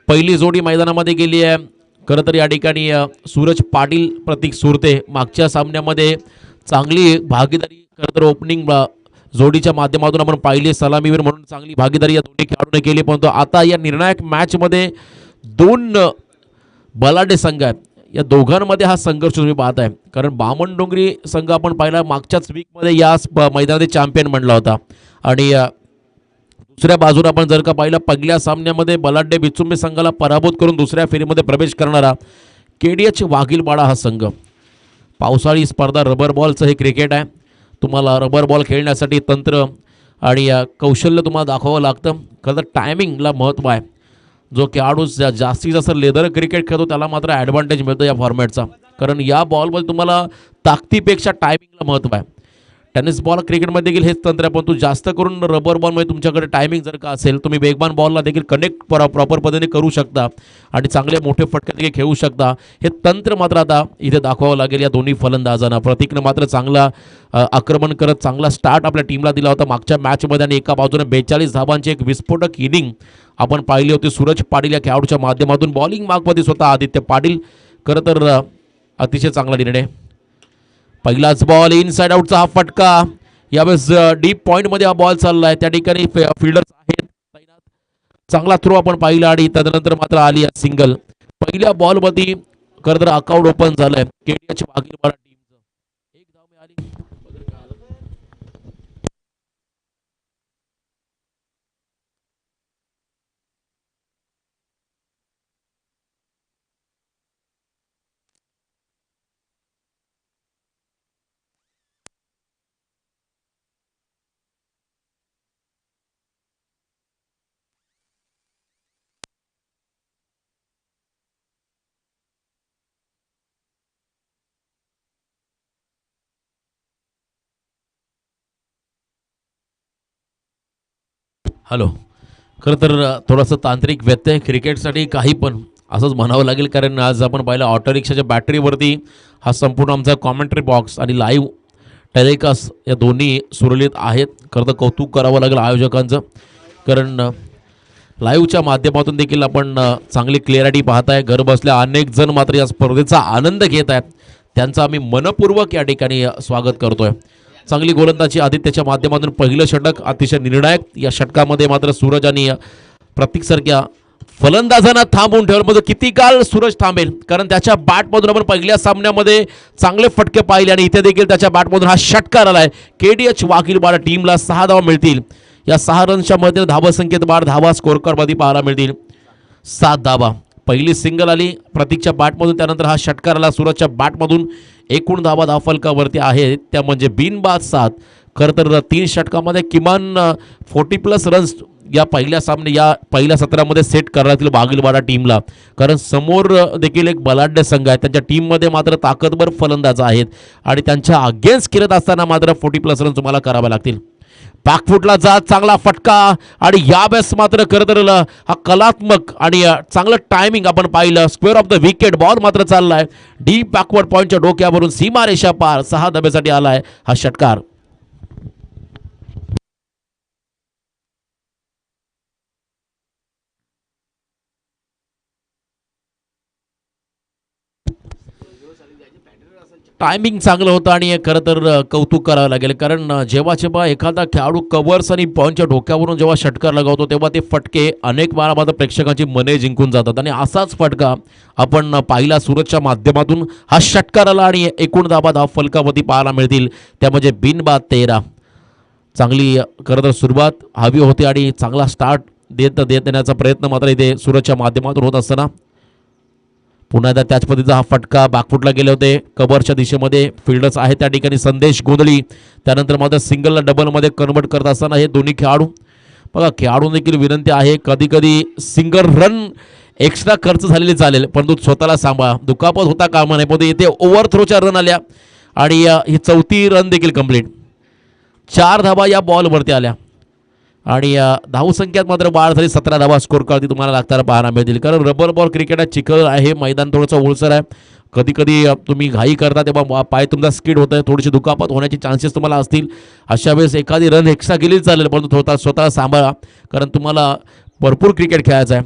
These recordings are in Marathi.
पहिली जोडी मैदानामध्ये गेली आहे. खरं तर या ठिकाणी सूरज पाटील प्रतीक सुरते मागच्या सामन्यामध्ये चांगली भागीदारी खरं तर ओपनिंग जोडीच्या माध्यमातून आपण पाहिली, सलामीवीर म्हणून चांगली भागीदारी या दोन्ही खेळाडूंनी केली. परंतु आता या निर्णायक मॅचमध्ये दोन बलाढ्य संघ आहेत, या दोघांमध्ये हा संघर्ष तुम्ही पाहताय. कारण बामणडोंगरी संघ आपण पाहिला मागच्याच वीकमध्ये या मैदानात चॅम्पियन बनला होता. आणि दुसऱ्या बाजूला आपण जर का पाहिलं पहिल्या सामन्यामध्ये बलाढ्य बिचुंबे संघाला पराभूत करून दुसऱ्या फेरीमध्ये प्रवेश करणारा KDH वाघीलवाडा हा संघ. पावसाळी स्पर्धा रबर बॉलचं हे क्रिकेट आहे. तुम्हाला रबर बॉल खेळण्यासाठी तंत्र आणि कौशल्य तुम्हाला दाखवावं लागतं. खरं तर टायमिंगला महत्त्व आहे. जो खेळाडू जास्तीत जास्त लेदर क्रिकेट खेळतो त्याला मात्र ॲडव्हान्टेज मिळतो या फॉर्मॅटचा. कारण या बॉलमध्ये तुम्हाला ताकदीपेक्षा टायमिंगला महत्त्व आहे. टेनिस बॉल क्रिकेटमध्ये देखील हेच तंत्र आहे, पण तू जास्त करून रबर बॉलमध्ये तुमच्याकडे टायमिंग जर का असेल तुम्ही वेगवान बॉलला देखील कनेक्ट प्रॉपर पद्धतीने करू शकता आणि चांगले मोठे फटके देखील खेळू शकता. हे तंत्र मात्र आता इथे दाखवावं लागेल या दोन्ही फलंदाजांना. प्रतीकनं मात्र चांगला आक्रमण करत चांगला स्टार्ट आपल्या टीमला दिला होता मागच्या मॅचमध्ये आणि एका बाजूने 42 धावांची एक विस्फोटक इनिंग आपण पाहिली होती सूरज पाटील या खेळाडूच्या माध्यमातून. बॉलिंग मार्कमध्ये स्वतः आदित्य पाटील. खरं तर अतिशय चांगला निर्णय. पहिलाच बॉल इनसाइड आउटचा हा फटका. यावेळेस डीप पॉईंटमध्ये हा बॉल चालला आहे. त्या ठिकाणी फिल्डर्स आहेत तैनात. चांगला थ्रो आपण पाहिला आणि त्यानंतर मात्र आली सिंगल. पहिल्या बॉलमध्ये खरं तर अकाउंट ओपन झालंय KDH वाघीलवाडा टीमचं. एक धाव मिळाली. हॅलो. खरं तर थोडंसं तांत्रिक व्यत्यय क्रिकेटसाठी काही पण असंच म्हणावं लागेल. कारण आज आपण पाहिलं ऑटो रिक्षाच्या बॅटरीवरती हा संपूर्ण आमचा कॉमेंट्री बॉक्स आणि लाईव्ह टेलिकास्ट या दोन्ही सुरळीत आहेत. खरं तर कौतुक करावं लागेल आयोजकांचं. कारण लाईव्हच्या माध्यमातून देखील आपण चांगली क्लिअरिटी पाहताय. घर बसल्या अनेक जण मात्र या स्पर्धेचा आनंद घेत आहेत. त्यांचा आम्ही मनपूर्वक या ठिकाणी स्वागत करतोय. चांगली गोलंदाजी आदित्यच्या माध्यमातून पहिलं षटक अतिशय निर्णायक. या षटकामध्ये मात्र सूरज आणि प्रतीकसारख्या फलंदाजांना थांबवून ठेवलं. म्हणजे किती काळ सूरज थांबेल, कारण त्याच्या बॅटमधून आपण पहिल्या सामन्यामध्ये चांगले फटके पाहिले आणि इथे देखील त्याच्या बॅटमधून हा षटकार आलाय. KDH वाघीलवाडा टीमला 6 धावा मिळतील. या 6 रन्सच्या मध्ये धावसंख्येत वाढ, धावा स्कोर कार्डमध्ये पाहायला मिळतील 7 धावा. पहिली सिंगल आली प्रतीकच्या बॅटमधून, त्यानंतर हा षटकार आला सूरजच्या बॅटमधून. एकूण धावा धावफलकावरती आहेत त्या म्हणजे बिनबाद 7. खरं तर 3 षटकामध्ये किमान 40+ रन्स या पहिल्या सत्रामध्ये सेट करण्यातील वाघीलवाडा टीमला. कारण समोर देखील एक बलाढ्य संघ आहे. त्यांच्या टीममध्ये मात्र ताकदवर फलंदाज आहेत आणि त्यांच्या अगेन्स्ट खेळत असताना मात्र 40+ रन तुम्हाला करावे लागतील. बॅकफुटला जात चांगला फटका आणि यावेळेस मात्र खरं तर हा कलात्मक आणि चांगलं टायमिंग आपण पाहिलं. Square of the wicket ball मात्र चाललाय डीप बॅकवर्ड पॉईंटच्या डोक्यावरून सीमारेषा पार. 6 धाब्यासाठी आलाय हा षटकार. टायमिंग चांगलं होतं आणि खरं तर कौतुक करावं लागेल. कारण जेव्हा एखादा खेळाडू कव्हर्स आणि पॉईंटच्या डोक्यावरून जेव्हा षटकार लगावतो तेव्हा ते फटके अनेक वेळा मात्र प्रेक्षकांची मने जिंकून जातात. आणि असाच फटका आपण पाहिला सूरजच्या माध्यमातून. हा षटकार आला आणि एकूण धावा फलकावरती पाहायला मिळतील त्या म्हणजे बिनबाद 13. चांगली खरं तर सुरुवात हवी होती आणि चांगला स्टार्ट देण्याचा प्रयत्न मात्र इथे सूरजच्या माध्यमातून होत असताना पुन्हा एकदा त्याच पद्धतीचा हा फटका बॅकफुटला गेले होते. कव्हरच्या दिशेमध्ये फिल्डर्स आहेत त्या ठिकाणी संदेश गोंधळी. त्यानंतर मात्र सिंगलला डबलमध्ये कन्वर्ट करत असताना हे दोन्ही खेळाडू बघा. खेळाडू देखील विनंती आहे कधी कधी सिंगल रन एक्स्ट्रा खर्च झालेले चालेल परंतु स्वतःला सांभाळा. दुखापत होता कामा नाही. पण इथे ओव्हर थ्रोच्या रन आल्या आणि ही 4थी रन देखील कंप्लीट. 4 धावा या बॉलवरती आल्या आणि धावसंख्यात मात्र वाढ झाली. 17 धावा स्कोर करती तुम्हाला लागताना पाहायला मिळतील. कारण रबर बॉल क्रिकेट चिखल आहे, मैदान थोडंसं ओलसर आहे. कधी कधी तुम्ही घाई करता तेव्हा पाय तुमचा स्किड होत आहे, थोडीशी दुखापत होण्याचे चान्सेस तुम्हाला असतील. अशा वेळेस एखादी रन एक्स्ट्रा गेली चालेल परंतु स्वतः सांभाळा कारण तुम्हाला भरपूर क्रिकेट खेळायचं आहे.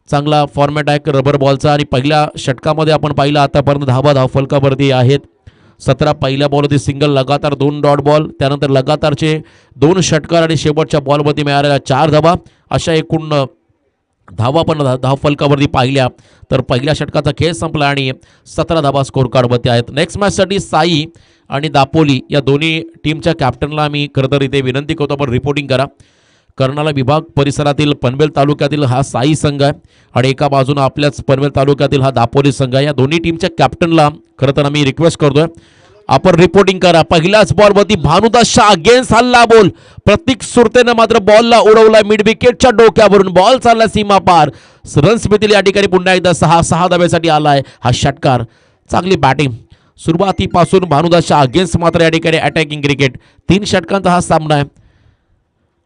चांगला फॉर्मॅट आहे रबर बॉलचा आणि पहिल्या षटकामध्ये आपण पाहिलं आतापर्यंत धाव फलकावरती आहेत 17. पहिल्या बॉलवरती सिंगल, लगातार 2 डॉट बॉल, त्यानंतर लगातारचे 2 षटकार आणि शेवटच्या बॉलवरती मिळालेल्या 4 धावा. अशा एकूण धावा पण धाव फलकावरती पाहिल्या तर पहिल्या षटकाचा खेळ संपला आणि 17 धावा स्कोर कार्डवरती आहेत. नेक्स्ट मॅचसाठी साई आणि दापोली या दोन्ही टीमच्या कॅप्टनला मी खरं तर इथे विनंती करतो आपण रिपोर्टिंग करा. कर्नाळा विभाग परिसरातील पनवेल तालुक्यातील हा साई संघ आहे आणि एका बाजूने आपल्याच पनवेल तालुक्यातील हा दापोली संघ आहे. या दोन्ही टीमच्या कॅप्टनला खरं तर आम्ही रिक्वेस्ट करतोय आपण रिपोर्टिंग करा. पहिल्याच बॉलवरती भानुदास शाह अगेन्स्ट हल्ला बॉल, प्रतीक सुरतेनं मात्र बॉलला उडवला मिड विकेटच्या डोक्यावरून. बॉल चालला सीमा पार, रन्स मिळतील या ठिकाणी. पुन्हा एकदा 6 धाब्यासाठी आलाय हा षटकार. चांगली बॅटिंग सुरुवातीपासून भानुदास शाह अगेन्स्ट मात्र या ठिकाणी अटॅकिंग क्रिकेट. 3 षटकांचा हा सामना आहे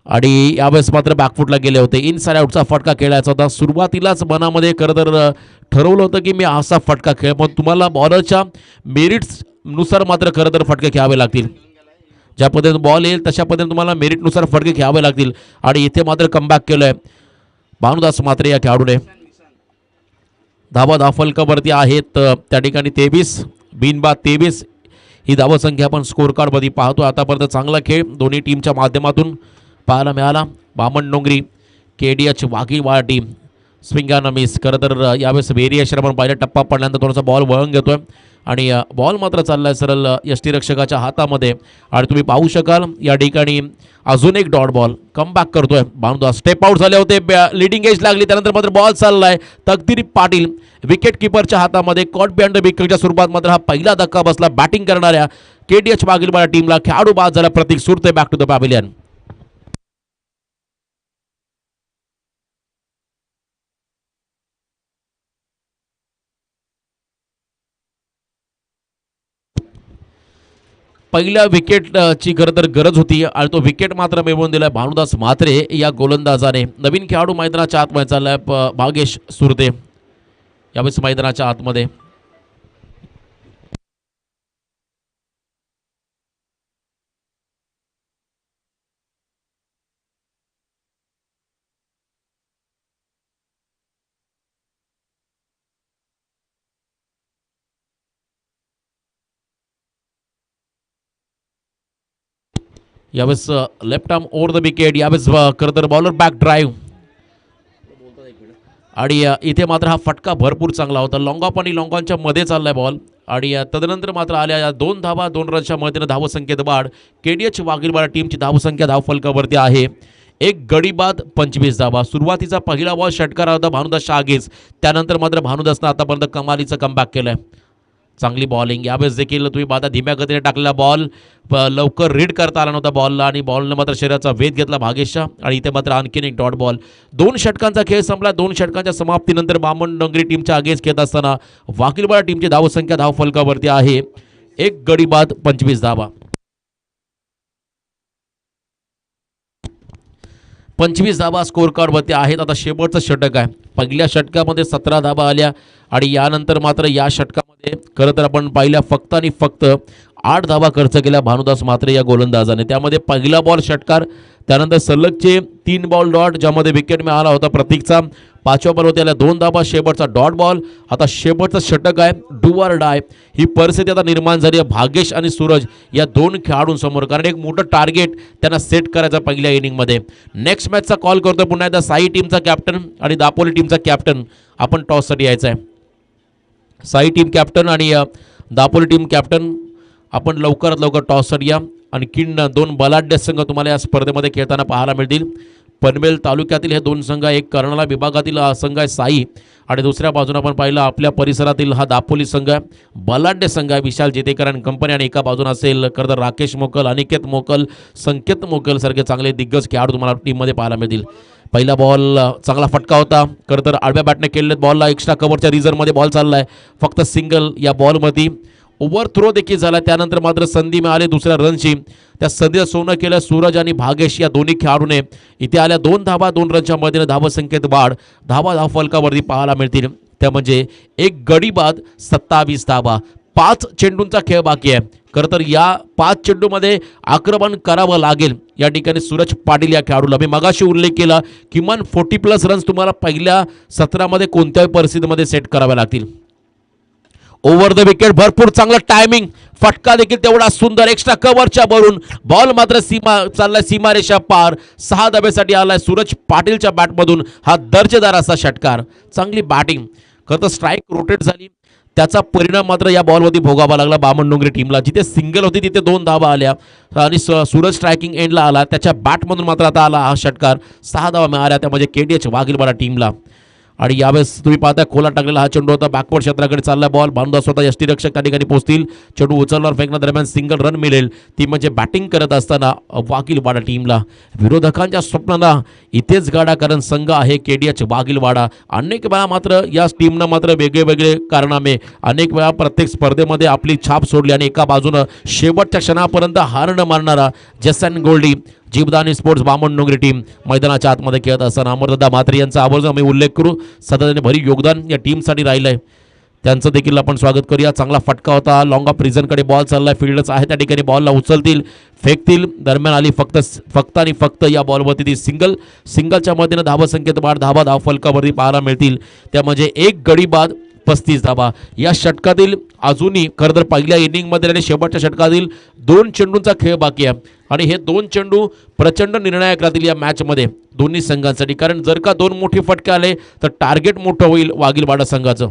आणि यावेळेस मात्र बॅकफुटला गेले होते. इन साइड आउटचा फटका खेळायचा होता. सुरुवातीलाच मनामध्ये खरं तर ठरवलं होतं की मी असा फटका खेळ, पण तुम्हाला बॉलरच्या मेरिट्स नुसार मात्र खरं तर फटके खेळावे लागतील. ज्या पद्धतीने बॉल येईल तशा पद्धतीने तुम्हाला मेरिटनुसार फटके खेळावे लागतील आणि इथे मात्र कमबॅक केलंय भानुदास मात्रे या खेळाडूने. धाव फलकावरती आहेत त्या ठिकाणी 23 बिनबाद 23 ही धावसंख्या आपण स्कोर कार्डमध्ये पाहतो. आतापर्यंत चांगला खेळ दोन्ही टीमच्या माध्यमातून पाहायला मिळाला. बामण डोंगरी KDH वाघीवाडा टीम स्विंगानं मिस. खरं तर यावेळेस व्हेरिएशन आपण पहिला टप्पा पडल्यानंतर थोडासा बॉल वळून घेतोय आणि बॉल मात्र चाललाय सरळ यष्टीरक्षकाच्या हातामध्ये आणि तुम्ही पाहू शकाल या ठिकाणी अजून एक डॉट बॉल कमबॅक करतोय भानुदास. स्टेप आउट झाले होते, लिडिंग एज लागली, त्यानंतर मात्र बॉल चाललाय तकदीर पाटील विकेट किपरच्या हातामध्ये. कॉट बिहाइंड द विकेटच्या स्वरूपात मात्र हा पहिला धक्का बसला बॅटिंग करणाऱ्या KDH वाघीवाडा टीमला. खेळाडू बाद झाला Prateek Surte. Back to the pavilion. पहिल्या विकेटची खरं तर गरज होती आणि तो विकेट मात्र मिळवून दिला भानुदास म्हात्रे या गोलंदाजाने. नवीन खेळाडू मैदानाच्या आतमध्ये चाललाय भागेश सुरते यावेळेस मैदानाच्या आतमध्ये. यावेळेस left arm over the wicket. यावेळेस खरं तर बॉलर बॅक ड्राईव्ह आणि इथे मात्र हा फटका भरपूर चांगला होता. लॉंग ऑफ आणि लॉंग ऑनच्या मध्ये चाललाय बॉल आणि तदनंतर मात्र आल्या या 2 धावा 2 रनच्या मदतीनं धावसंख्येत वाढ. KDH वाघीवाडा टीमची धावसंख्या धावफलकावरती आहे 1 गडी बाद 25 धावा. सुरुवातीचा पहिला बॉल षटकार होता भानुदास शागेस, त्यानंतर मात्र भानुदासनं आतापर्यंत कमालीचं कमबॅक केलंय. चांगली बॉलिंग यावेळेस देखील तुम्ही बाधा धीम्या गतीने टाकलेला बॉल लवकर रीड करता आला नव्हता बॉलला आणि बॉलने मात्र शरीराचा वेध घेतला भागेशचा आणि इथे मात्र आणखीन एक डॉट बॉल. 2 षटकांचा खेळ संपला. 2 षटकांच्या समाप्तीनंतर बामण डोंगरी टीमच्या अगेन्स्ट खेळत असताना वाघीवाडा टीमची धावसंख्या धावफलकावरती आहे 1 गडी बाद 25 धावा. 25 धावा स्कोर कार्डवरती आहेत. आता शेवटचं षटक आहे. पहिल्या षटकामध्ये 17 धावा आल्या आणि यानंतर मात्र या षटकामध्ये खरं तर आपण पाहिल्या फक्त आणि फक्त 8 धावा खर्च केल्या भानुदास म्हात्रे या गोलंदाजाने. त्यामध्ये पहिला बॉल षटकार, त्यानंतर सलगचे 3 बॉल डॉट ज्यामध्ये विकेट मिळाला होता प्रतीकचा. 5व्या बॉलवरती आल्या 2 धावा, शेवटचा डॉट बॉल. आता शेवटचं षटक आहे डू ऑर डाय. ही परिस्थिती आता निर्माण झाली आहे भागेश आणि सूरज या 2 खेळाडूंसमोर, कारण एक मोठं टार्गेट त्यांना सेट करायचं पहिल्या इनिंगमध्ये. नेक्स्ट मॅचचा कॉल करतोय पुन्हा एकदा साई टीमचा कॅप्टन आणि दापोली टीमचा कॅप्टन. आपण टॉससाठी यायचं आहे. साई टीम कॅप्टन आणि दापोली टीम कॅप्टन आपण लवकरात लवकर टॉससाठी या. आणखीन 2 बलाढ्य संघ तुम्हाला या स्पर्धेमध्ये खेळताना पाहायला मिळतील. पनवेल तालुक्यातील हे 2 संघ, एक कर्नाळा विभागातील संघ आहे साई आणि दुसऱ्या बाजूने आपण पाहिलं आपल्या परिसरातील हा दापोली संघ आहे. बलाढ्य संघ आहे विशाल जेतेकर आणि कंपनी आणि एका बाजूने असेल खरं तर राकेश मोकल, अनिकेत मोकल, संकेत मोकल सारखे चांगले दिग्गज खेळाडू तुम्हाला टीममध्ये पाहायला मिळतील. पहिला बॉल चांगला फटका होता खरं तर आडव्या बॅटने केलेले बॉलला एक्स्ट्रा कव्हरच्या रिझर्वमध्ये बॉल चाललाय. फक्त सिंगल या बॉलमध्ये ओव्हर थ्रो देखील झाला. त्यानंतर मात्र संधी मिळाली दुसऱ्या रनची. त्या संधीचं सोनं केलं सूरज आणि भागेश या दोन्ही खेळाडूने. इथे आल्या 2 धावा 2 रनच्या मदतीने धावसंख्येत वाढ. धावा धावफलकावरती पाहायला मिळतील त्या म्हणजे 1 गडी बाद 27 धावा. 5 चेंडूंचा खेळ बाकी आहे. खरं तर या 5 चेंडूमध्ये आक्रमण करावं लागेल या ठिकाणी सूरज पाटील या खेळाडूला. मी मगाशी उल्लेख केला किमान 40+ रन्स तुम्हाला पहिल्या सत्रामध्ये कोणत्याही परिस्थितीमध्ये सेट कराव्या लागतील. ओव्हर द विकेट भरपूर चांगला टायमिंग, फटका देखील तेवढा सुंदर, एक्स्ट्रा कव्हरच्या भरून बॉल मात्र चाललाय सीमारेषा पार. 6 धाब्यासाठी आलाय सूरज पाटीलच्या बॅटमधून हा दर्जेदार असा षटकार. चांगली बॅटिंग. खरं तर स्ट्राईक रोटेट झाली, त्याचा परिणाम मात्र या बॉलवरती भोगावा लागला बामणडोंगरी टीमला. जिथे सिंगल होती तिथे 2 धावा आल्या आणि सूरज स्ट्रायकिंग एंडला आला, त्याच्या बॅटमधून मात्र आता आला हा षटकार. 6 धावा मिळाल्या त्या म्हणजे KDH वाघीलवाडा टीमला. आणि यावेळेस तुम्ही पाहता खोला टाकलेला हा चेंडू होता, बॅकवर्ड क्षेत्राकडे चालला बॉल. बांधा स्वतः यष्टीरक्षक त्या ठिकाणी पोहोचतील, चेंडू उचलणार फेकण्यादरम्यान सिंगल रन मिळेल. ती म्हणजे बॅटिंग करत असताना वाघीलवाडा टीमला. विरोधकांच्या स्वप्नांना इथेच गाडा, कारण संघ आहे KDH वाघीलवाडा. अनेक वेळा मात्र या टीमनं मात्र वेगळे वेगळे कारनामे, अनेक वेळा प्रत्येक स्पर्धेमध्ये आपली छाप सोडली आणि एका बाजूनं शेवटच्या क्षणापर्यंत हार न मारणारा जसन गोल्डी जीवदानी स्पोर्ट्स बामणडोंगरी टीम मैदानाच्या आतमध्ये खेळत असताना अमरदादा म्हात्रे यांचा आवर्जून आम्ही उल्लेख करू. सतत भरीव योगदान या टीमसाठी राहिलं आहे, त्यांचं देखील आपण स्वागत करूया. चांगला फटका होता, लॉंग ऑफ रिझनकडे बॉल चाललाय, फील्डच आहे त्या ठिकाणी, बॉलला उचलतील, फेकतील, दरम्यान आली फक्त आणि फक्त या बॉलवरती ती सिंगलच्या मदतीनं धावसंख्येत वाढ, धाव फलकावरती पाहायला मिळतील. त्या म्हणजे एक गडी बाद 35 धावा. या षटकातील अजूनही खरं तर पहिल्या इनिंगमध्ये आणि शेवटच्या षटकातील 2 चेंडूंचा खेळ बाकी आहे आणि हे 2 चेंडू प्रचंड निर्णायक राहतील या मॅचमध्ये दोन्ही संघांसाठी. कारण जर का 2 मोठे फटके आले तर टार्गेट मोठं होईल वाघीलवाडा संघाचं.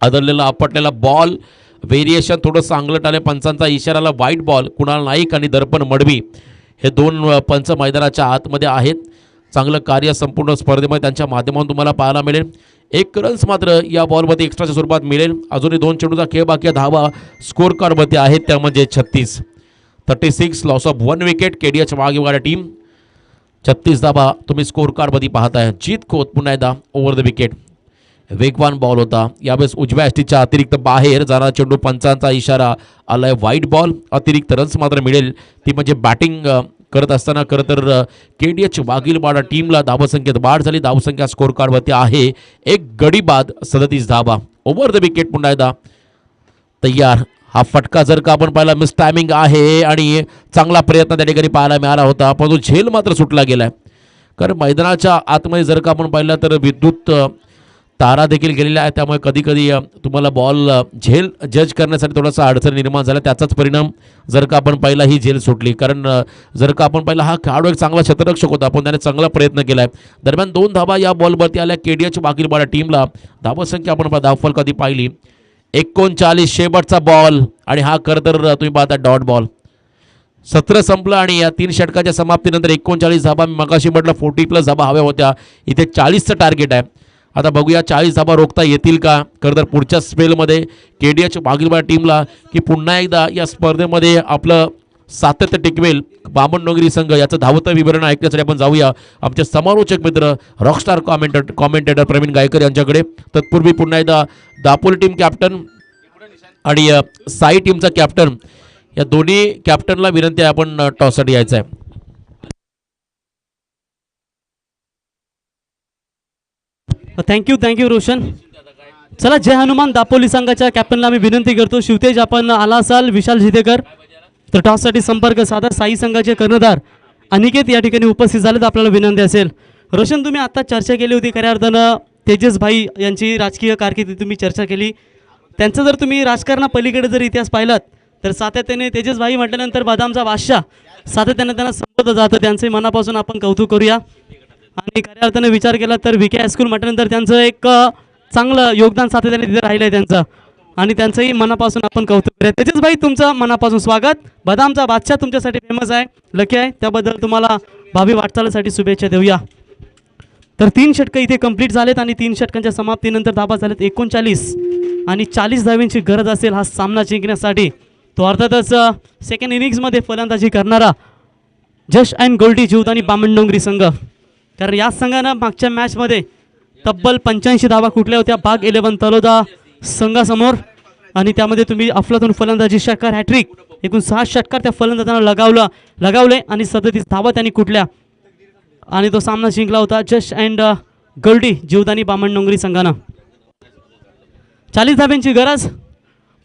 आदरलेला आपटलेला बॉल व्हेरिएशन थोडंसं अंगलट आले, पंचांचा इशाराला व्हाईट बॉल. कुणाल नाईक आणि दर्पण मडवी हे 2 पंच मैदानाच्या आतमध्ये आहेत. चांगलं कार्य संपूर्ण स्पर्धेमध्ये त्यांच्या माध्यमातून तुम्हाला पाहायला मिळेल. 1 रन्स मात्र या बॉलमध्ये एक्स्ट्राच्या स्वरूपात मिळेल. अजूनही 2 चेंडूचा खेळ बाकी आहे. धावा स्कोर कार्डमध्ये आहेत त्या म्हणजे 36. Loss of 1 wicket KDH Waghilwada team. 36 धावा तुम्ही स्कोर कार्डमध्ये पाहताय. जीत खोत पुन्हा एकदा ओव्हर द विकेट. वेगवान बॉल होता, यावेळेस उजव्या यष्टीच्या अतिरिक्त बाहेर जाणारा चेंडू, पंचांचा इशारा आलाय व्हाईट बॉल. अतिरिक्त रन्स मात्र मिळेल, ती म्हणजे बॅटिंग करत असताना खरं तर KDH वाघीलवाडा टीमला धावसंख्येत वाढ झाली. धावसंख्या स्कोर कार्डवरती आहे 1 गडी बाद 37 धावा. ओव्हर द विकेट पुन्हा एकदा तयार. हा फटका जर का आपण पाहिला मिस टायमिंग आहे आणि चांगला प्रयत्न त्या ठिकाणी पाहायला मिळाला होता, पण तो झेल मात्र सुटला गेलाय. कारण मैदानाच्या आतमध्ये जर का आपण पाहिलं तर विद्युत तारा देखील गेलेल्या आहेत, त्यामुळे कधी कधी तुम्हाला बॉल झेल जज करण्यासाठी थोडासा अडचण निर्माण झाला. त्याचाच परिणाम जर का आपण पाहिला ही झेल सुटली. कारण जर का आपण पाहिला हा खेळाडू एक चांगला क्षेत्ररक्षक होता, पण त्याने चांगला प्रयत्न केला आहे. दरम्यान 2 धावा या बॉलवरती आल्या KDH वाघीलवाडा टीमला. धावसंख्या आपण धावफल कधी पाहिली 39. शेवटचा बॉल आणि हा खरं तर तुम्ही पाहता डॉट बॉल. सत्र संपलं आणि या 3 षटकाच्या समाप्तीनंतर 39 धावा. मी मगाशी म्हटलं 40+ धावा हव्या होत्या, इथे 40चं टार्गेट आहे. आता बघूया 40 धावा रोखता येतील का खरं तर पुढच्या स्पेलमध्ये KDH वाघीलवाडा टीमला, की पुन्हा एकदा या स्पर्धेमध्ये आपलं सातत्य टिकवेल बामणडोंगरी संघ. याचं धावतं विवरण ऐकण्यासाठी आपण जाऊया आमचे समालोचक मित्र रॉकस्टार कॉमेंटेटर प्रवीण गायकर यांच्याकडे. तत्पूर्वी पुन्हा एकदा दापोली टीम कॅप्टन आणि साई टीमचा कॅप्टन या दोन्ही कॅप्टनला विनंती आहे आपण टॉससाठी यायचं आहे. थँक्यू रोशन. चला, जय हनुमान दापोली संघाच्या कॅप्टनला मी विनंती करतो, शिवतेज आपण आला असाल, विशाल जितेकर तर टॉससाठी संपर्क साधा. साई संघाचे कर्णधार अनिकेत या ठिकाणी उपस्थित झालेत, आपल्याला विनंती असेल. रोशन, तुम्ही आता चर्चा केली होती खऱ्या अर्थानं तेजस भाई यांची राजकीय कारकिर्दी तुम्ही चर्चा केली. त्यांचं जर तुम्ही राजकारणापलीकडे जर इतिहास पाहिलात तर सातत्याने तेजस भाई म्हटल्यानंतर बदामचा बादशाह सातत्याने त्यांना संबोधलं जातं. त्यांचे मनापासून आपण कौतुक करूया. आणि खऱ्या अर्थाने विचार केला तर VK हायस्कूल म्हटल्यानंतर त्यांचं एक चांगलं योगदान सातत्याने तिथे राहिलं आहे त्यांचं, आणि त्यांचंही मनापासून आपण कौतुक करूया. तेजस भाई, तुमचं मनापासून स्वागत. बदामचा बादशाह तुमच्यासाठी फेमस आहे, लकी आहे, त्याबद्दल तुम्हाला भावी वाटचालीसाठी शुभेच्छा देऊया. तर 3 षटकं इथे कंप्लीट झालेत आणि 3 षटकांच्या समाप्तीनंतर धावा झालेत 39 आणि 40 धाव्यांची गरज असेल हा सामना जिंकण्यासाठी. तो अर्थातच सेकंड इनिंग्समध्ये फलंदाजी करणारा जश अँड गोल्डी जीवदानी बामणडोंगरी संघ. कारण या संघानं मागच्या मॅचमध्ये तब्बल 85 धावा कुठल्या होत्या बाग 11 तलोदा संघासमोर, आणि त्यामध्ये तुम्ही अफलातून फलंदाजी, षटकार, हॅट्रिक, एकूण 6 षटकार त्या फलंदाजांना लगावले आणि 37 धावा त्यांनी कुठल्या, आणि तो सामना जिंकला होता जश अँड गोल्डी जीवदानी बामणडोंगरी संघानं. 40 धाब्यांची गरज.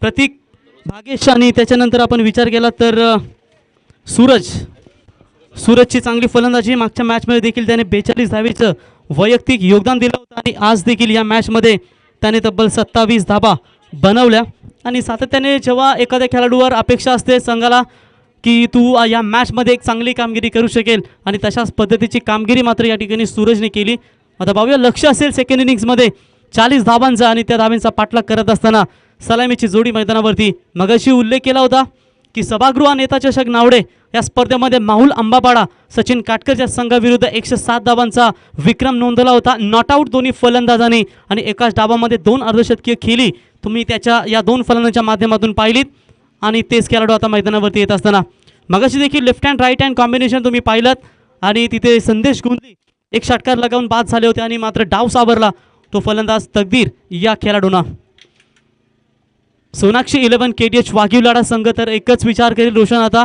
प्रतीक भागेश आणि त्याच्यानंतर आपण विचार केला तर सूरजची चांगली फलंदाजी. मागच्या मॅचमध्ये देखील त्याने 42 धावेचं वैयक्तिक योगदान दिलं होतं आणि आज देखील या मॅचमध्ये त्याने तब्बल 27 धाबा बनवल्या. आणि सातत्याने जेव्हा एखाद्या खेळाडूवर अपेक्षा असते संघाला की तू या मॅचमध्ये एक चांगली कामगिरी करू शकेल आणि तशाच पद्धतीची कामगिरी मात्र या ठिकाणी सूरजने केली. आता पाहूया लक्ष असेल सेकंड इनिंग्समध्ये 40 धावांचा आणि त्या धावांचा पाठलाग करत असताना सलामीची जोडी मैदानावरती. मगाशी उल्लेख केला होता की सभागृह नेता चषक नावडे या स्पर्धेमध्ये माहुल अंबापाडा सचिन काटकरच्या संघाविरुद्ध 107 धावांचा विक्रम नोंदवला होता. नॉट आऊट दोन्ही फलंदाजांनी आणि एकाच डावामध्ये 2 अर्धशतकीय खेळी तुम्ही त्याच्या या 2 फलंदाजांच्या माध्यमातून पाहिलीत. आणि तेच खेळाडू आता मैदानावरती येत असताना मगाशी देखील left hand right hand combination तुम्ही पाहिलं आणि तिथे संदेश गुंजली एक षटकार लगावून बाद झाले होते आणि मात्र डाव सावरला तो फलंदाज तकदीर या खेळाडूंना. सोनाक्षी 11 KTH वाघीवलाडा संघ तर एकच विचार करेल रोशन आता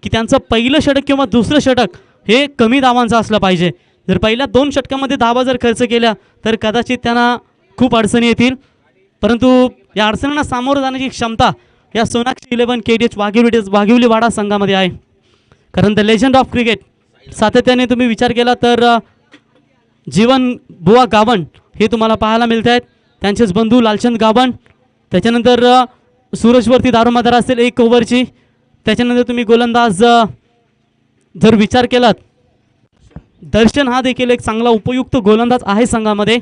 की त्यांचं पहिलं षटक किंवा दुसरं षटक हे कमी धावांचं असलं पाहिजे. जर पहिल्या 2 षटकामध्ये धावा जर खर्च केल्या तर कदाचित त्यांना खूप अडचणी येतील. परंतु या अडचणींना सामोरं जाण्याची क्षमता या सोनाक्षी 11 KTH वाघिवलीवाडा संघामध्ये आहे. कारण द लेजंड ऑफ क्रिकेट सातत्याने तुम्ही विचार केला तर जीवन बुवा गावण हे तुम्हाला पाहायला मिळत आहेत. त्यांचेच बंधू लालचंद गावण. त्याच्यानंतर सूरजवरती दारोमदार असेल 1 ओव्हरची. त्याच्यानंतर तुम्ही गोलंदाज जर विचार केलात दर्शन हा देखील एक चांगला उपयुक्त गोलंदाज आहे संघामध्ये.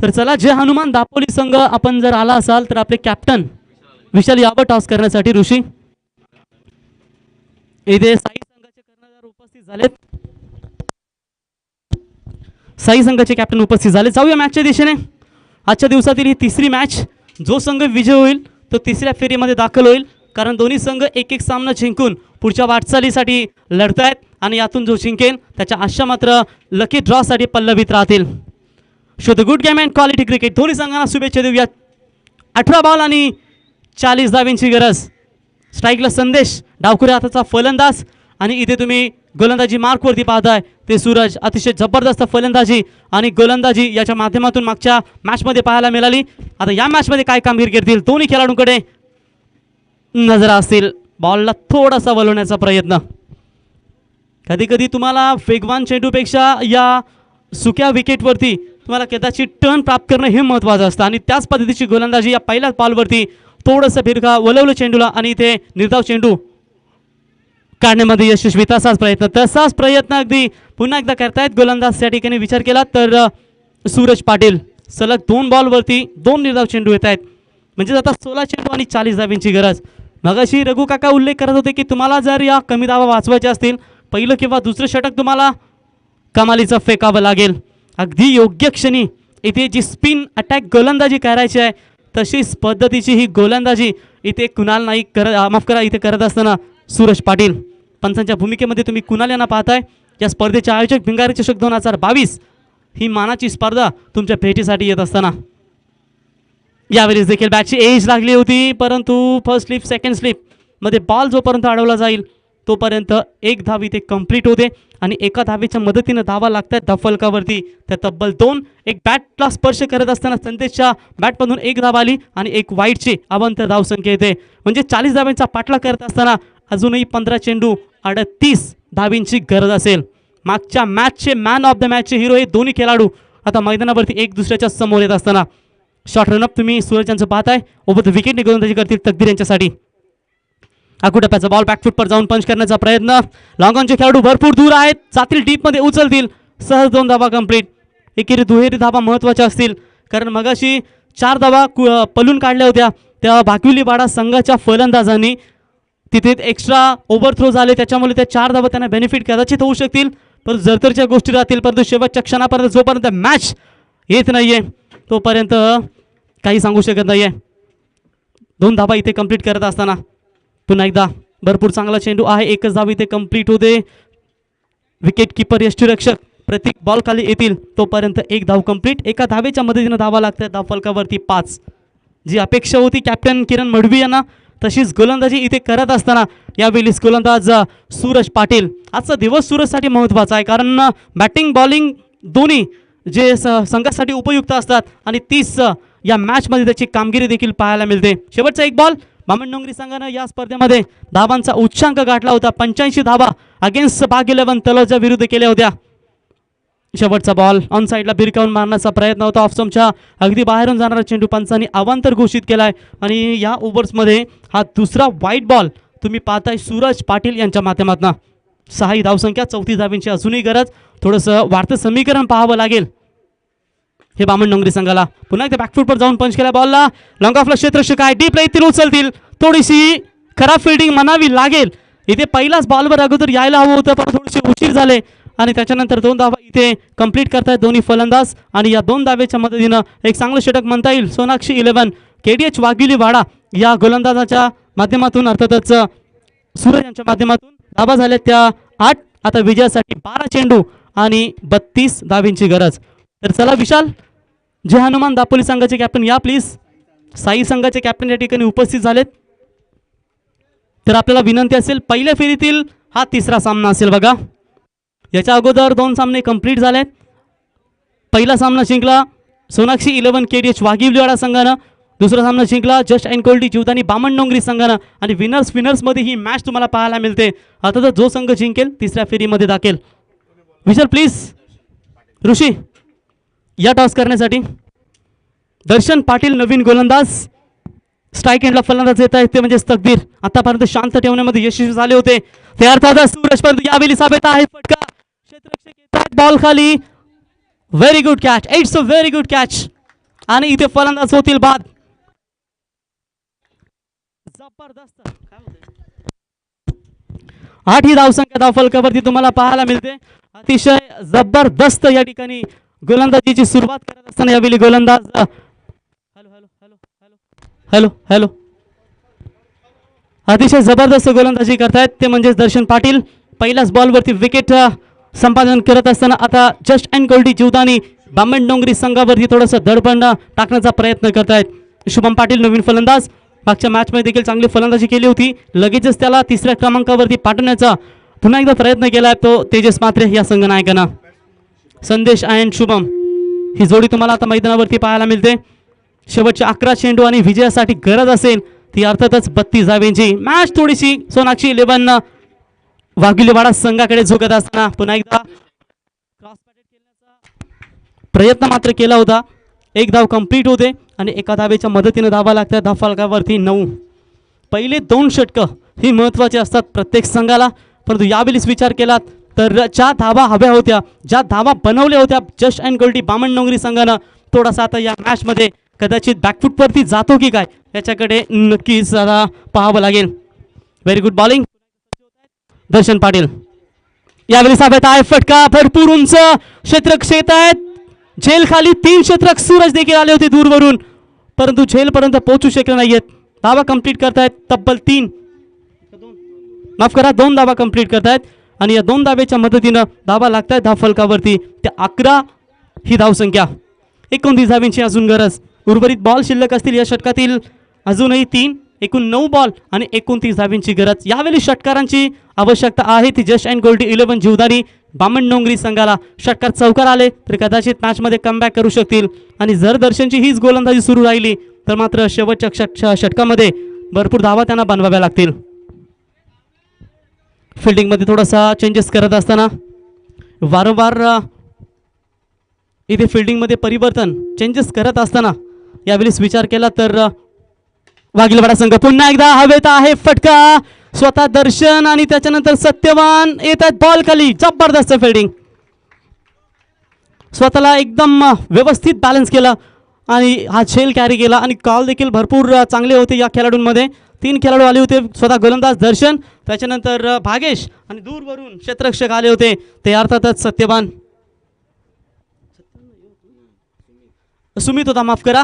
तर चला जय हनुमान दापोली संघ आपण जर आला असाल तर आपले कॅप्टन विशाल यावं टॉस करण्यासाठी ऋषी. इथे साई संघाचे कर्णधार उपस्थित झालेत. साई संघाचे कॅप्टन उपस्थित झाले. जाऊया मॅचच्या दिशेने. आजच्या दिवसातील ही तिसरी मॅच. जो संघ विजय होईल तो तिसऱ्या फेरीमध्ये दाखल होईल. कारण दोन्ही संघ एक एक सामना जिंकून पुढच्या वाटचालीसाठी लढत आहेत आणि यातून जो जिंकेल त्याच्या आशा मात्र लकी ड्रॉसाठी पल्लवित राहतील. Show the good game and quality cricket. दोन्ही संघांना शुभेच्छा देऊया. 18 बॉल आणि 40 धावांची गरज. स्ट्राईकला संदेश डावखुऱ्या हाताचा फलंदाज आणि इथे तुम्ही गोलंदाजी मार्कवरती पाहताय ते सूरज. अतिशय जबरदस्त फलंदाजी आणि गोलंदाजी याच्या माध्यमातून मागच्या मॅचमध्ये पाहायला मिळाली. आता या मॅचमध्ये काय कामगिरी करतील दोन्ही खेळाडूंकडे नजर असतील. बॉलला थोडासा वळवण्याचा प्रयत्न. कधी कधी तुम्हाला वेगवान चेंडूपेक्षा या सुक्या विकेटवरती तुम्हाला कदाचित टर्न प्राप्त करणं हे महत्त्वाचं असतं आणि त्याच पद्धतीची गोलंदाजी या पहिल्याच बॉलवरती थोडंसं भिरका वळवलं चेंडूला आणि इथे निर्धाव चेंडू काढण्यामध्ये यशस्वी. तसाच प्रयत्न अगदी पुन्हा एकदा करतायत गोलंदाज. त्या ठिकाणी विचार केला तर सूरज पाटील सलग 2 बॉलवरती 2 निर्धाव चेंडू येत आहेत. म्हणजे आता 16 चेंडू आणि 40 धावांची गरज. मगाशी रघु काका उल्लेख करत होते की तुम्हाला जर या कमी धावा वाचवायच्या असतील पहिलं किंवा दुसरं षटक तुम्हाला कमालीचं फेकावं लागेल. अगदी योग्य क्षणी इथे जी स्पिन अटॅक गोलंदाजी करायची आहे तशीच पद्धतीची ही गोलंदाजी इथे कुणाल नाईक इथे करत असताना सूरज पाटील. पंचांच्या भूमिकेमध्ये तुम्ही कुणाल यांना पाहताय. या स्पर्धेचे आयोजक भिंगारी चषक 2022 ही मानाची स्पर्धा तुमच्या भेटीसाठी येत असताना यावेळेस देखील बॅटची एज लागली होती. परंतु फर्स्ट स्लिप सेकंड स्लिप मध्ये बॉल जोपर्यंत अडवला जाईल तोपर्यंत 1 धाव इथे कंप्लीट होते आणि एका धावेच्या मदतीनं धावा लागतात धावफलकावरती. त्या तब्बल 2. एक बॅटला स्पर्श करत असताना संदेशच्या बॅटमधून 1 धाव आली आणि 1 वाईटची अवांतर धावसंख्या येते. म्हणजे 40 धावांचा पाठलाग करत असताना अजूनही 15 चेंडू 38 धावींची गरज असेल. मागच्या मॅचचे मॅन ऑफ द मॅचचे हिरो हे दोन्ही खेळाडू आता मैदानावरती एक दुसऱ्याच्या समोर येत असताना शॉर्ट रनअप तुम्ही सूरज यांचं पाहताय. ओबत विकेटने गोलंदाजी करतील तकदीर यांच्यासाठी. आकुटप्प्याचा बॉल बॅकफूटवर जाऊन पंच करण्याचा प्रयत्न. लॉंग ऑनचे खेळाडू भरपूर दूर आहेत. जातील डीपमध्ये उचलतील. सहज 2 धावा कंप्लीट. एकेरी दुहेरी धावा महत्त्वाच्या असतील कारण मगाशी 4 धावा पलून काढल्या होत्या त्या भाकिवलीवाडा संघाच्या फलंदाजांनी. तिथे एक्स्ट्रा ओव्हरथ्रो झाले त्याच्यामुळे त्या 4 धावा त्यांना बेनिफिट कदाचित होऊ शकतील. पण जरतरच्या गोष्टी राहतील. परंतु शेवटच्या क्षणापर्यंत जोपर्यंत मॅच येत नाहीये तोपर्यंत काही सांगू शकत नाहीये. 2 धावा इथे कंप्लीट करत असताना पुन्हा एकदा भरपूर चांगला चेंडू आहे. 1च धाव इथे कंप्लीट होते. विकेट किपर यष्टीरक्षक प्रत्येक बॉल खाली येतील तोपर्यंत 1 धाव कंप्लीट. एका धावेच्या मदतीनं धावा लागतात धावफलकावरती 5. जी अपेक्षा होती कॅप्टन किरण मडवी यांना तशीच गोलंदाजी इथे करत असताना यावेळीच गोलंदाज सूरज पाटील. आजचा दिवस सूरजसाठी महत्त्वाचा आहे कारण बॅटिंग बॉलिंग दोन्ही जे संघासाठी उपयुक्त असतात आणि 30 या मॅचमध्ये त्याची कामगिरी देखील पाहायला मिळते. शेवटचा एक बॉल बामण डोंगरी संघानं या स्पर्धेमध्ये धावांचा उच्चांक गाठला होता. 85 धावा अगेन्स्ट बाग 11 तलोजा विरुद्ध केल्या होत्या. शेवटचा बॉल ऑन साईडला भिरकावून मारण्याचा प्रयत्न होता. ऑफस्टंपच्या अगदी बाहेरून जाणारा चेंडू पंचांनी अवांतर घोषित केलाय आणि या ओव्हर्समध्ये हा दुसरा वाईट बॉल तुम्ही पाहताय सूरज पाटील यांच्या माध्यमातून. 6 धावसंख्या 34 धावींची अजूनही गरज. थोडंसं वाढतं समीकरण पाहावं लागेल हे बामण डोंगरी संघाला. पुन्हा एकदा बॅकफुटवर जाऊन पंच केला बॉलला. लॉंग ऑफला क्षेत्ररक्षक आहे. डीप येतील उचलतील. थोडीशी खराब फिल्डिंग म्हणावी लागेल. इथे पहिलाच बॉलवर अगोदर यायला हवं होतं पण थोडेसे उशीर झाले आणि त्याच्यानंतर 2 धावा इथे कंप्लीट करतायत दोन्ही फलंदाज. आणि या 2 धावेच्या मदतीनं एक चांगलं षटक म्हणता येईल. सोनाक्षी 11 KDH वाघिलीवाडा या गोलंदाजाच्या माध्यमातून अर्थातच सूरज यांच्या माध्यमातून धावा झाल्या त्या 8. आता विजयासाठी 12 चेंडू आणि 32 धावींची गरज. तर चला विशाल, जे हनुमान दापोली संघाचे कॅप्टन या प्लीज. साई संघाचे कॅप्टन या ठिकाणी उपस्थित झालेत. तर आपल्याला विनंती असेल, पहिल्या फेरीतील हा तिसरा सामना असेल बघा. याच्या अगोदर 2 सामने कंप्लीट झालेत. पहिला सामना जिंकला सोनाक्षी 11 KDH वाघिलीवाडा संघानं. दुसरा सामना जिंकला जस्ट अँड गोल्डी जीवदानी बामण डोंगरी संघानं. आणि विनर्समध्ये ही मॅच तुम्हाला पाहायला मिळते. आता तर जो संघ जिंकेल तिसऱ्या फेरीमध्ये दाखल. विशाल प्लीज. ऋषी या टॉस करण्यासाठी. दर्शन पाटील नवीन गोलंदाज. स्ट्राईक एंडला फलंदाज येत आहेत ते म्हणजे तकदीर. आतापर्यंत शांत ठेवण्यामध्ये यशस्वी झाले होते ते अर्थातच सूरज परंतु यावेळी साबित आहे फटका. क्षेत्ररक्षक येत आहेत बॉल खाली. Very good catch. It's a very good catch. आणि इथे फलंदाज होतील बाद. जबरदस्त. 8 ही धावसंख्या धावफलकावरती तुम्हाला पाहायला मिळते. अतिशय जबरदस्त या ठिकाणी गोलंदाजीची सुरुवात करत असताना यावेळी गोलंदाज हॅलो हॅलो अतिशय जबरदस्त गोलंदाजी करतायत ते म्हणजे दर्शन पाटील. पहिल्याच बॉलवरती विकेट संपादन करत असताना आता जस्ट अँड गोल्डी जीवदानी बामण डोंगरी संघावरती थोडंसं दडपण टाकण्याचा प्रयत्न करतायत. शुभम पाटील नवीन फलंदाज. मागच्या मॅचमध्ये देखील चांगली फलंदाजी केली होती. लगेचच त्याला 3ऱ्या क्रमांकावरती पाठवण्याचा पुन्हा एकदा प्रयत्न केला तो तेजस मात्रे या संघ नायकांना. संदेश अँड शुभम ही जोडी तुम्हाला आता मैदानावरती पाहायला मिळते. शेवटचे 11 चेंडू आणि विजयासाठी गरज असेल ती अर्थातच 32 धावेंची. मॅच थोडीशी सोनाक्षी 11 वाघिलीवाडा संघाकडे झुकत असताना पुन्हा एकदा क्रॉस पॅटेड खेळण्याचा प्रयत्न मात्र केला होता. 1 धाव कंप्लीट होते आणि 1 धावेच्या मदतीने धावा लागतात. धावफलकावरती 9. पहिले 2 षटकं ही महत्त्वाची असतात प्रत्येक संघाला. परंतु यावेळीच विचार केला तर ज्या धावा हव्या होत्या, ज्या धावा बनवल्या होत्या जस्ट अँड गोल्डी बामण डोंगरी संघानं, थोडासा आता या मॅचमध्ये कदाचित बॅकफुटवरती जातो की काय याच्याकडे नक्कीच आता पाहावं लागेल. व्हेरी गुड बॉलिंग दर्शन पाटील. यावेळी साबित आहे फटका. भरपूर उंच क्षेत्ररक्षक येत आहेत. झेल खाली 3 क्षेत्ररक्षक सूरज देखील आले होते दूरवरून परंतु झेलपर्यंत पोहोचू शकले नाहीयेत. धावा कंप्लीट करतायत तब्बल 3 माफ करा 2 धावा कंप्लीट करतायत आणि या 2 धावेच्या मदतीनं धावा लागतायत धावफलकावरती. त्या 11 ही धावसंख्या. 29 धावींची अजून गरज. उर्वरित बॉल शिल्लक असतील या षटकातील अजूनही 3. एकूण 9 बॉल आणि 29 धावींची गरज. यावेळी षटकारांची आवश्यकता आहे ती जस्ट अँड गोल्डी 11 जीवदानी बामण डोंगरी संघाला. षटकार चौकार आले तर कदाचित मॅचमध्ये कमबॅक करू शकतील आणि जर दर्शनची हीच गोलंदाजी सुरू राहिली तर मात्र शेवटच्या षटकामध्ये भरपूर धावा त्यांना बनवाव्या लागतील. फिल्डिंगमध्ये थोडासा चेंजेस करत असताना वारंवार इथे फिल्डिंगमध्ये परिवर्तन चेंजेस करत असताना यावेळीच विचार केला तर वाघिलीवाडा संघ पुन्हा एकदा हवेत आहे फटका. स्वतः दर्शन आणि त्याच्यानंतर सत्यवान येतात बॉल खाली. जबरदस्त फिल्डिंग. स्वतःला एकदम व्यवस्थित बॅलन्स केला आणि हा झेल कॅरी केला आणि कॉल देखील भरपूर चांगले होते या खेळाडूंमध्ये. 3 खेळाडू आले होते. स्वतः गोलंदाज दर्शन, त्याच्यानंतर भागेश आणि दूरवरून क्षेत्ररक्षक आले होते ते अर्थातच सत्यवान सुमित होता माफ करा.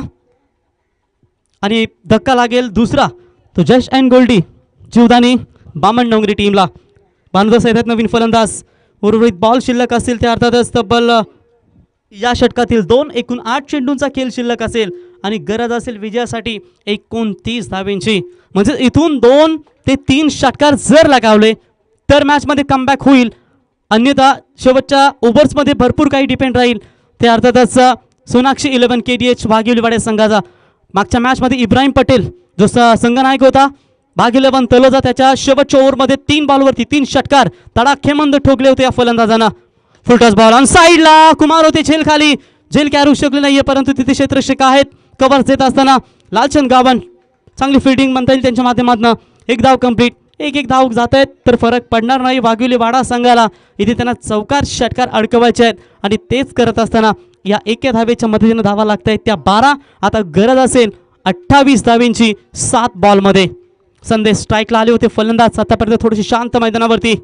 आणि धक्का लागेल दुसरा तो जस्ट अँड गोल्डी जीवदानी बामण डोंगरी टीमला. बांधवस येतात नवीन फलंदाज. उर्वरित बॉल शिल्लक असतील ते अर्थातच तब्बल या षटकातील 2. एकूण 8 चेंडूंचा खेळ शिल्लक असेल आणि गरज असेल विजयासाठी 29 धावेंची. म्हणजे इथून 2 ते 3 षटकार जर लगावले तर मॅचमध्ये कमबॅक होईल. अन्यथा शेवटच्या ओव्हर्समध्ये भरपूर काही डिपेंड राहील ते अर्थातच सोनाक्षी 11 KDH भागिवलीवाडे संघाचा. मागच्या मॅचमध्ये इब्राहिम पटेल जो संघनायक होता, भाग 11 तलोजा, त्याच्या शेवटच्या ओव्हरमध्ये 3 बॉलवरती 3 षटकार तडाखेमंद ठोकले होते या फलंदाजांना. फुलटॉस बॉल ऑन साईडला, कुमार होते झेल खाली, झेल कॅरू शकले नाहीये, परंतु तिथे क्षेत्ररक्षक आहेत कव्हर देत असताना लालचंद गावन चांगली फिल्डिंग म्हणता येईल त्यांच्या माध्यमातून. एक धाव कंप्लीट, एक धाव जात आहेत तर फरक पडणार नाही वाघिवलीवाडा संघाला. इथे त्यांना चौकार षटकार अडकवायचे आहेत आणि तेच करत असताना या एका धावेच्या मदतीने धावा लागत आहेत त्या 12. आता गरज असेल 28 धावेंची 7 बॉलमध्ये. संदेश स्ट्राईकला आले होते फलंदाज, आतापर्यंत थोडीशी शांत मैदानावरती.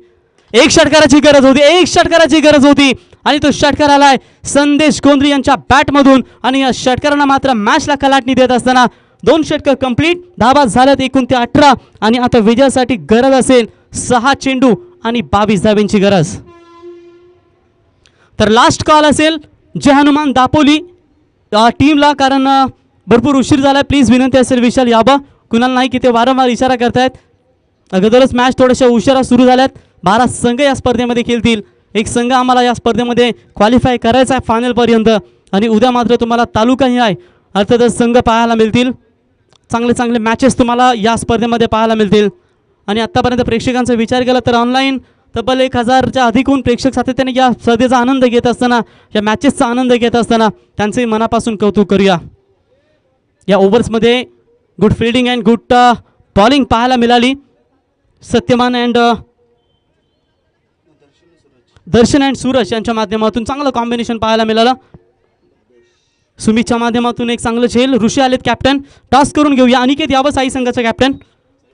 एक षटकाराची गरज होती, एक षटकाराची गरज होती आणि तो षटकार आलाय संदेश गोंद्री यांच्या बॅटमधून आणि या षटकारांना मात्र मॅचला कलाटणी देत असताना 2 षटकार कंप्लीट, धावा झाल्यात एकूण ते 18 आणि आता विजयासाठी गरज असेल 6 चेंडू आणि 22 धावेंची गरज. तर लास्ट कॉल असेल जय हनुमान दापोली टीमला, कारण भरपूर उशीर झाला. प्लीज विनंती असेल विशाल याबा, कुणाला नाही की ते वारंवार इशारा करतायत. अगोदरच मॅच थोड्याशा उशिरा सुरू झाल्यात. 12 संघ या स्पर्धेमध्ये खेळतील. एक संघ आम्हाला या स्पर्धेमध्ये क्वालिफाय करायचा आहे फायनलपर्यंत आणि उद्या मात्र तुम्हाला तालुकाही आहे, अर्थातच संघ पाहायला मिळतील. चांगले चांगले मॅचेस तुम्हाला या स्पर्धेमध्ये पाहायला मिळतील. आणि आत्तापर्यंत प्रेक्षकांचा विचार केला तर ऑनलाईन तब्बल 1000च्या अधिकहून प्रेक्षक सातत्याने या स्पर्धेचा आनंद घेत असताना, या मॅचेसचा आनंद घेत असताना त्यांचंही मनापासून कौतुक करूया. या ओव्हर्समध्ये good fielding and good bowling पाहायला मिळाली. सत्यमान अँड दर्शन अँड सूरज यांच्या माध्यमातून चांगलं कॉम्बिनेशन पाहायला मिळालं. सुमितच्या माध्यमातून एक चांगलं झेल. ऋषी आलेत कॅप्टन, टॉस करून घेऊया. अनिकेत यावं साई संघाचे कॅप्टन,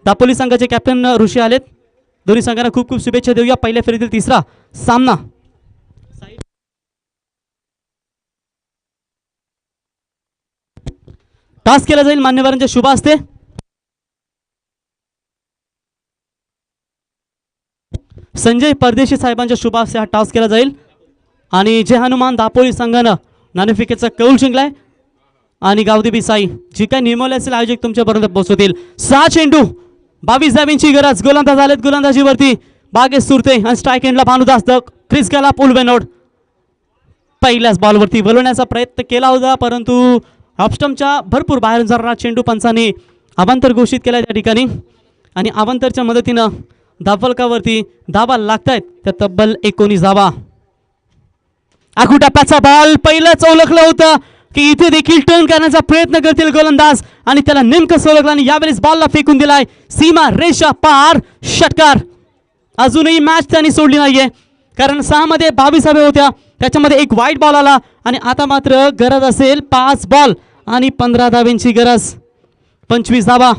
दापोली संघाचे कॅप्टन ऋषी आलेत. दोन्ही संघांना खूप खूप शुभेच्छा देऊया. पहिल्या फेरीतील 3रा सामना. टॉस केला जाईल मान्यवरांच्या शुभ हस्ते. संजय परदेशी साहेबांच्या शुभ हस्ते हा टॉस केला जाईल आणि जय हनुमान दापोली संघानं नाणेफेकीचा कौल जिंकलाय आणि गावदेवी साई जी काय नियमवले असेल आयोजक तुमच्यापर्यंत पोहोचवतील. 6 चेंडू 22 धावेंची गरज. गोलंदाज आलेत गोलंदाजीवरती बागेश सुरते आणि स्ट्राईक एंडला भानुदास. क्रिस गेला पुलवेनोड. पहिल्याच बॉलवरती बोलवण्याचा प्रयत्न केला होता परंतु ऑफस्टमच्या भरपूर बाहेर जाणारा चेंडू पंचांनी अवांतर घोषित केला त्या ठिकाणी आणि अवांतरच्या मदतीनं धावफलकावरती धावा लागतायत त्या तब्बल 19 धावा. आखुटाप्याचा बॉल पहिलंच ओळखलं होतं की इथे देखील टर्न करण्याचा प्रयत्न करतील गोलंदाज आणि त्याला नेमकं ओळखलं आणि यावेळेस बॉलला फेकून दिलाय सीमा रेषा पार. षटकार. अजूनही मॅच त्यांनी सोडली नाहीये कारण 6 मध्ये 22 धावे होत्या, त्याच्यामध्ये एक वाईट बॉल आला आणि आता मात्र गरज असेल 5 बॉल आणि 15 धावेंची गरज. 25 धावा,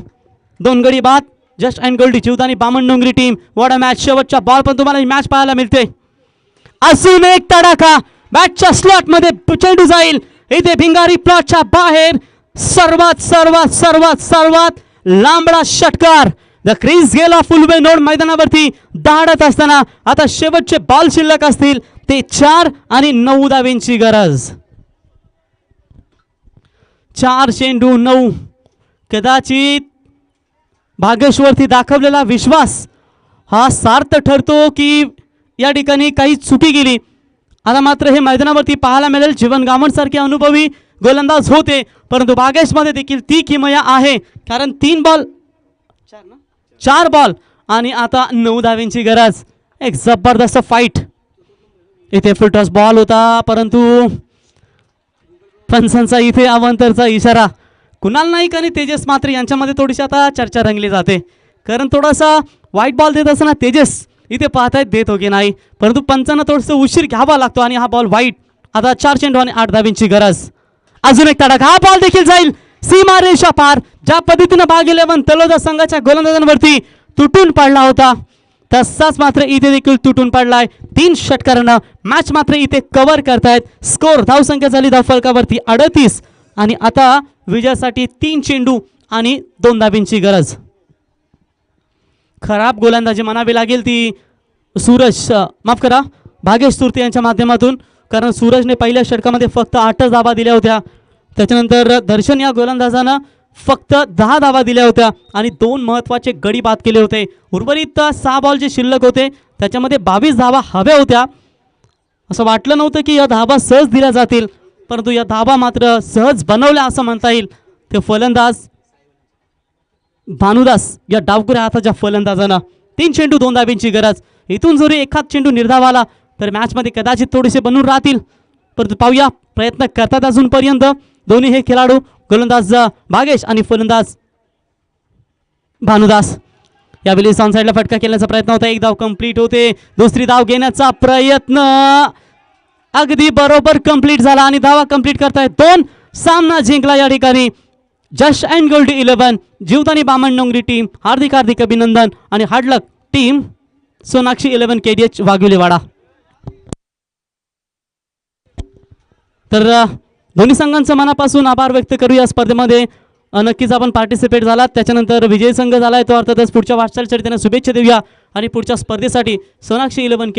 2 गडी बाद. जस्ट अँड गोल्डी जीवदानी बामण डोंगरी टीम. What a match. शेवटच्या बॉल पण तुम्हाला ही मॅच पाहायला मिळते. अजून एक तडाखा. बॅटच्या स्लॉट मध्ये चेंडू जाईल. इथे भिंगारी प्लॉटच्या बाहेर सर्वात सर्वात सर्वात सर्वात लांबडा षटकार. द क्रीज गेला फुलवे नोड मैदानावरती दाडत असताना आता शेवटचे बॉल शिल्लक असतील ते 4 आणि 9 धावेंची गरज. 4 चेंडू 9. कदाचित भागेश्वरती दाखवलेला विश्वास हा सार्थ ठरतो की या ठिकाणी काही चुकी गेली. आता मात्र हे मैदानावरती पाहायला मिळेल. जीवन गावणसारखे अनुभवी गोलंदाज होते परंतु भागेशमध्ये देखील ती किमया आहे कारण 3 बॉल 4 बॉल आणि आता 9 धावेंची गरज. एक जबरदस्त फाईट. इथे फुलटॉस बॉल होता परंतु पंचांचा इथे अवांतरचा इशारा. कुणाल नाईक आणि तेजस मात्र यांच्यामध्ये थोडीशी आता चर्चा रंगली जाते कारण थोडासा वाईट बॉल देत असताना तेजस इथे पाहतायत देत हो की नाही परंतु पंचांना थोडंसं उशीर घ्यावा लागतो आणि हा बॉल वाईट. आता 4 चेंडू आणि 8 धावेंची गरज. अजून एक तडाखा. हा बॉल देखील जाईल सीमा रेषा पार. ज्या पद्धतीनं भाग 11 तलोजा संघाच्या गोलंदाजांवरती तुटून पडला होता तसाच मात्र इथे देखील तुटून पडलाय. 3 षटकारांना मॅच मात्र इथे कव्हर करतायत. स्कोर धावसंख्या झाली धावफलकावरती 38 आणि आता विजयासाठी 3 चेंडू आणि 2 धावेंची गरज. खराब गोलंदाजी म्हणावी लागेल ती सूरज माफ करा भागेश सुरते यांच्या माध्यमातून कारण सूरजने पहिल्या षटकामध्ये फक्त 8 धावा दिल्या होत्या. त्याच्यानंतर दर्शन या गोलंदाजानं फक्त 10 धावा दिल्या होत्या आणि 2 महत्त्वाचे गडी बाद केले होते. उर्वरित 6 बॉल जे शिल्लक होते त्याच्यामध्ये 22 धावा हव्या होत्या. असं वाटलं नव्हतं की या धावा सहज दिल्या जातील परंतु या धावा मात्र सहज बनवल्या असं म्हणता येईल. ते फलंदाज भानुदास या डावखुऱ्या हाताच्या फलंदाजानं 3 चेंडू 2 धाब्यांची गरज. इथून जरी एखाद चेंडू निर्धाव आला तर मॅचमध्ये कदाचित थोडेसे बनून राहतील. परंतु पाहूया प्रयत्न करतात अजूनपर्यंत दोन्ही हे खेळाडू, गोलंदाज भागेश आणि फलंदाज भानुदास. यावेळी ऑन साईडला फटका केल्याचा प्रयत्न होता. एक धाव कंप्लीट होते. दुसरी धाव घेण्याचा प्रयत्न अगदी बरोबर कंप्लीट झाला आणि धावा कंप्लीट करतायत 2. सामना जिंकला या ठिकाणी Jash and gold 11 Jivdani Bamandongri team. हार्दिक हार्दिक अभिनंदन. आणि hard luck team Sonakshi 11 KDH Waghulewada. तर दोन्ही संघांचं मनापासून आभार व्यक्त करू या स्पर्धेमध्ये. नक्कीच आपण पार्टिसिपेट झालात. त्याच्यानंतर विजय संघ झालाय तो अर्थातच पुढच्या वाटचालीसाठी त्यांना शुभेच्छा देऊया आणि पुढच्या स्पर्धेसाठी सोनाक्षी 11